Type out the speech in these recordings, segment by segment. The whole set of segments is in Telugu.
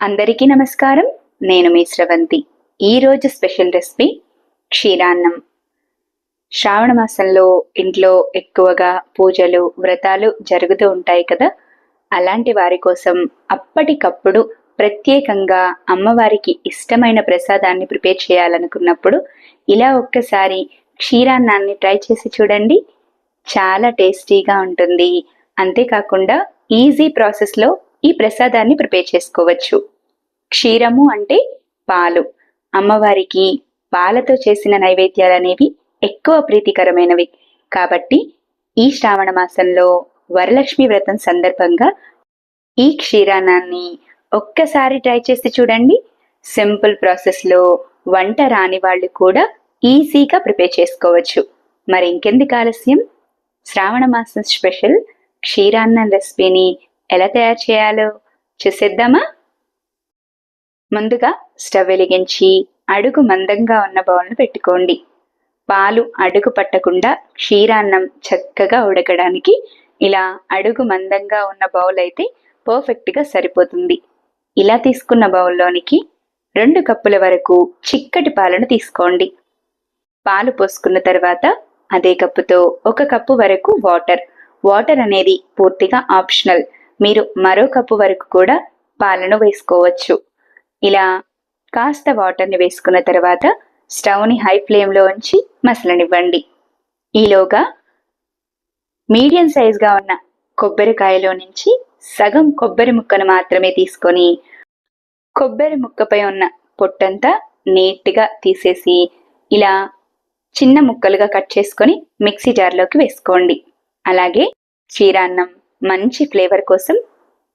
అందరికీ నమస్కారం. నేను మీ స్రవంతి. ఈరోజు స్పెషల్ రెసిపీ క్షీరాన్నం. శ్రావణ మాసంలో ఇంట్లో ఎక్కువగా పూజలు, వ్రతాలు జరుగుతూ ఉంటాయి కదా. అలాంటి వారి కోసం అప్పటికప్పుడు ప్రత్యేకంగా అమ్మవారికి ఇష్టమైన ప్రసాదాన్ని ప్రిపేర్ చేయాలనుకున్నప్పుడు ఇలా ఒక్కసారి క్షీరాన్నాన్ని ట్రై చేసి చూడండి. చాలా టేస్టీగా ఉంటుంది. అంతేకాకుండా ఈజీ ప్రాసెస్లో ఈ ప్రసాదాన్ని ప్రిపేర్ చేసుకోవచ్చు. క్షీరము అంటే పాలు. అమ్మవారికి పాలతో చేసిన నైవేద్యాలనేవి ఎక్కువ ప్రీతికరమైనవి. కాబట్టి ఈ శ్రావణ మాసంలో వరలక్ష్మి వ్రతం సందర్భంగా ఈ క్షీరాన్నాన్ని ఒక్కసారి ట్రై చేసి చూడండి. సింపుల్ ప్రాసెస్లో వంట రాని వాళ్ళు కూడా ఈజీగా ప్రిపేర్ చేసుకోవచ్చు. మరి ఇంకెందుకు ఆలస్యం, శ్రావణ మాసం స్పెషల్ క్షీరాన్నం రెసిపీని ఎలా తయారు చేయాలో చూసేద్దామా. ముందుగా స్టవ్ వెలిగించి అడుగు మందంగా ఉన్న బౌల్ను పెట్టుకోండి. పాలు అడుగు పట్టకుండా క్షీరాన్నం చక్కగా ఉడకడానికి ఇలా అడుగు మందంగా ఉన్న బౌల్ అయితే పర్ఫెక్ట్గా సరిపోతుంది. ఇలా తీసుకున్న బౌల్లోనికి 2 కప్పుల వరకు చిక్కటి పాలను తీసుకోండి. పాలు పోసుకున్న తర్వాత అదే కప్పుతో 1 కప్పు వరకు వాటర్ అనేది పూర్తిగా ఆప్షనల్. మీరు మరో కప్పు వరకు కూడా పాలను వేసుకోవచ్చు. ఇలా కాస్త వాటర్ని వేసుకున్న తర్వాత స్టవ్ని హై ఫ్లేమ్లో ఉంచి మసలనివ్వండి. ఈలోగా మీడియం సైజ్గా ఉన్న కొబ్బరికాయలో నుంచి సగం కొబ్బరి ముక్కను మాత్రమే తీసుకొని కొబ్బరి ముక్కపై ఉన్న పొట్టంతా నీట్గా తీసేసి ఇలా చిన్న ముక్కలుగా కట్ చేసుకొని మిక్సీ జార్లోకి వేసుకోండి. అలాగే క్షీరాన్నం మంచి ఫ్లేవర్ కోసం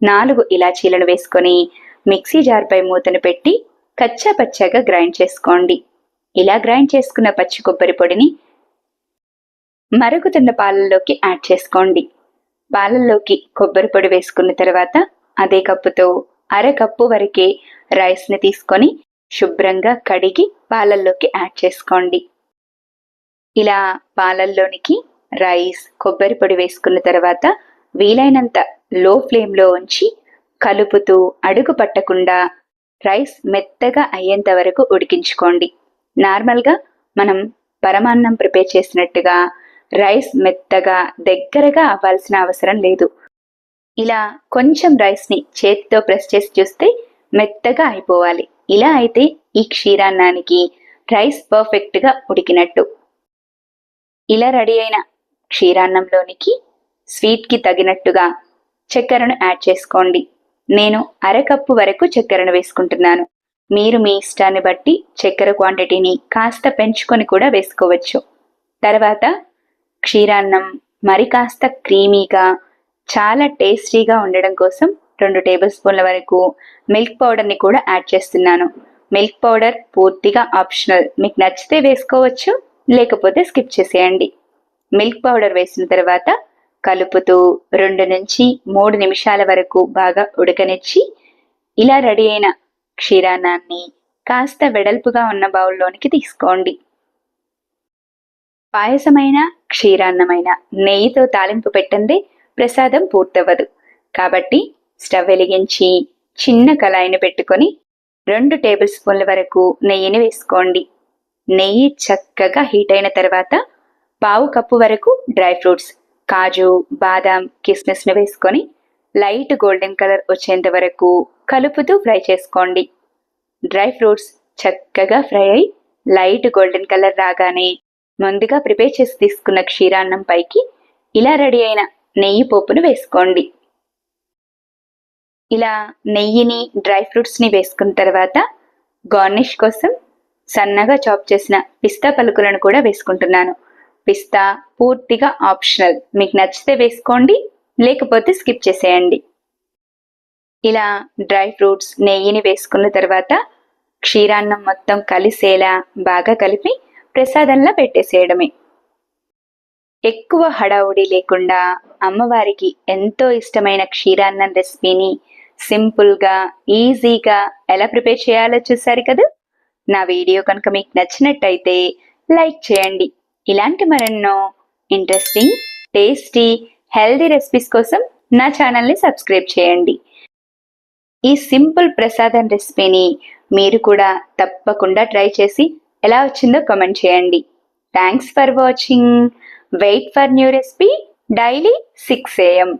4 ఇలాచీలను వేసుకొని మిక్సీ జార్పై మూతను పెట్టి కచ్చా పచ్చాగా గ్రైండ్ చేసుకోండి. ఇలా గ్రైండ్ చేసుకున్న పచ్చి కొబ్బరి పొడిని మరుగుతున్న పాలల్లోకి యాడ్ చేసుకోండి. పాలల్లోకి కొబ్బరి పొడి వేసుకున్న తర్వాత అదే కప్పుతో 1/2 కప్పు వరకే రైస్ని తీసుకొని శుభ్రంగా కడిగి పాలల్లోకి యాడ్ చేసుకోండి. ఇలా పాలల్లోనికి రైస్, కొబ్బరి పొడి వేసుకున్న తర్వాత వీలైనంత లో ఫ్లేమ్లో ఉంచి కలుపుతూ అడుగు పట్టకుండా రైస్ మెత్తగా అయ్యేంత వరకు ఉడికించుకోండి. నార్మల్గా మనం పరమాన్నం ప్రిపేర్ చేసినట్టుగా రైస్ మెత్తగా దగ్గరగా అవ్వాల్సిన అవసరం లేదు. ఇలా కొంచెం రైస్ని చేతితో ప్రెస్ చేసి చూస్తే మెత్తగా అయిపోవాలి. ఇలా అయితే ఈ క్షీరాన్నానికి రైస్ పర్ఫెక్ట్గా ఉడికినట్టు. ఇలా రెడీ అయిన క్షీరాన్నంలోనికి స్వీట్కి తగినట్టుగా చక్కెరను యాడ్ చేసుకోండి. నేను 1/2 కప్పు వరకు చక్కెరను వేసుకుంటున్నాను. మీరు మీ ఇష్టాన్ని బట్టి చక్కెర క్వాంటిటీని కాస్త పెంచుకొని కూడా వేసుకోవచ్చు. తర్వాత క్షీరాన్నం మరి కాస్త క్రీమీగా చాలా టేస్టీగా ఉండడం కోసం 2 టేబుల్ స్పూన్ల వరకు మిల్క్ పౌడర్ని కూడా యాడ్ చేస్తున్నాను. మిల్క్ పౌడర్ పూర్తిగా ఆప్షనల్. మీకు నచ్చితే వేసుకోవచ్చు, లేకపోతే స్కిప్ చేసేయండి. మిల్క్ పౌడర్ వేసిన తర్వాత కలుపుతూ 2 నుంచి 3 నిమిషాల వరకు బాగా ఉడకనిచ్చి ఇలా రెడీ అయిన క్షీరాన్నాన్ని కాస్త వెడల్పుగా ఉన్న బౌల్లోనికి తీసుకోండి. పాయసమైన క్షీరాన్నమైన నెయ్యితో తాలింపు పెట్టందే ప్రసాదం పూర్తవ్వదు. కాబట్టి స్టవ్ వెలిగించి చిన్న కళాయిని పెట్టుకొని 2 టేబుల్ స్పూన్ల వరకు నెయ్యిని వేసుకోండి. నెయ్యి చక్కగా హీట్ అయిన తర్వాత 1/2 కప్పు వరకు డ్రై ఫ్రూట్స్, కాజు, బాదాం, కిస్మిస్ను వేసుకొని లైట్ గోల్డెన్ కలర్ వచ్చేంత వరకు కలుపుతూ ఫ్రై చేసుకోండి. డ్రై ఫ్రూట్స్ చక్కగా ఫ్రై అయి లైట్ గోల్డెన్ కలర్ రాగానే ముందుగా ప్రిపేర్ చేసి తీసుకున్న క్షీరాన్నం పైకి ఇలా రెడీ అయిన నెయ్యి పోపును వేసుకోండి. ఇలా నెయ్యిని, డ్రై ఫ్రూట్స్ని వేసుకున్న తర్వాత గార్నిష్ కోసం సన్నగా చాప్ చేసిన పిస్తా పలుకులను కూడా వేసుకుంటున్నాను. పిస్తా పూర్తిగా ఆప్షనల్. మీకు నచ్చితే వేసుకోండి, లేకపోతే స్కిప్ చేసేయండి. ఇలా డ్రై ఫ్రూట్స్, నెయ్యిని వేసుకున్న తర్వాత క్షీరాన్నం మొత్తం కలిసేలా బాగా కలిపి ప్రసాదంలా పెట్టేసేయడమే. ఎక్కువ హడావుడి లేకుండా అమ్మవారికి ఎంతో ఇష్టమైన క్షీరాన్నం రెసిపీని సింపుల్గా, ఈజీగా ఎలా ప్రిపేర్ చేయాలో చూసారు కదా. నా వీడియో కనుక మీకు నచ్చినట్టయితే లైక్ చేయండి. ఇలాంటి మరెన్నో ఇంట్రెస్టింగ్, టేస్టీ, హెల్దీ రెసిపీస్ కోసం నా ఛానల్ని సబ్స్క్రైబ్ చేయండి. ఈ సింపుల్ ప్రసాదం రెసిపీని మీరు కూడా తప్పకుండా ట్రై చేసి ఎలా వచ్చిందో కామెంట్ చేయండి. Thanks for watching. Wait for new recipe daily 6 AM.